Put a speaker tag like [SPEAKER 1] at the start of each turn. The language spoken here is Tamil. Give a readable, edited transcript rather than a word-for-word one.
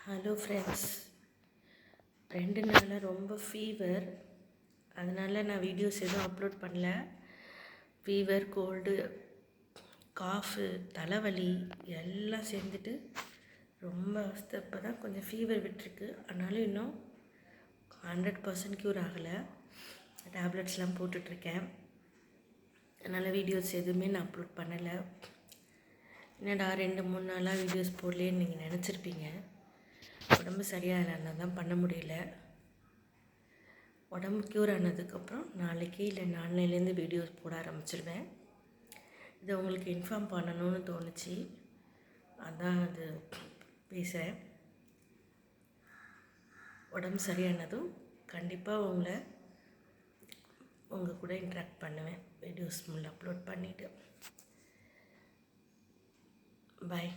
[SPEAKER 1] ஹலோ ஃப்ரெண்ட்ஸ், 2 நாளாக ரொம்ப ஃபீவர். அதனால் நான் வீடியோஸ் எதுவும் அப்லோட் பண்ணல. ஃபீவர், கோல்டு, காஃபு, தலைவலி எல்லாம் சேர்ந்துட்டு ரொம்ப அவஸ்தை. இப்போ தான் கொஞ்சம் ஃபீவர் விட்டுருக்கு. ஆனாலும் இன்னும் 100% க்யூர் ஆகலை. டேப்லெட்ஸ்லாம் போட்டுட்ருக்கேன். அதனால் வீடியோஸ் எதுவுமே நான் அப்லோட் பண்ணலை. என்னடா 2-3 நாளாக வீடியோஸ் போடலேன்னு நீங்கள் நினச்சிருப்பீங்க. உடம்பு சரியாகலைன்னா தான் பண்ண முடியல. உடம்பு க்யூர் ஆனதுக்கப்புறம் நாளைக்கு இல்லை நாளையிலேருந்து வீடியோஸ் போட ஆரம்பிச்சிடுவேன். இதை உங்களுக்கு இன்ஃபார்ம் பண்ணணும்னு தோணுச்சு, அதான் அது பேசுகிறேன். உடம்பு சரியானதும் கண்டிப்பாக உங்கள் கூட இன்ட்ராக்ட் பண்ணுவேன். வீடியோஸ் அப்லோட் பண்ணிவிட்டு. பாய்.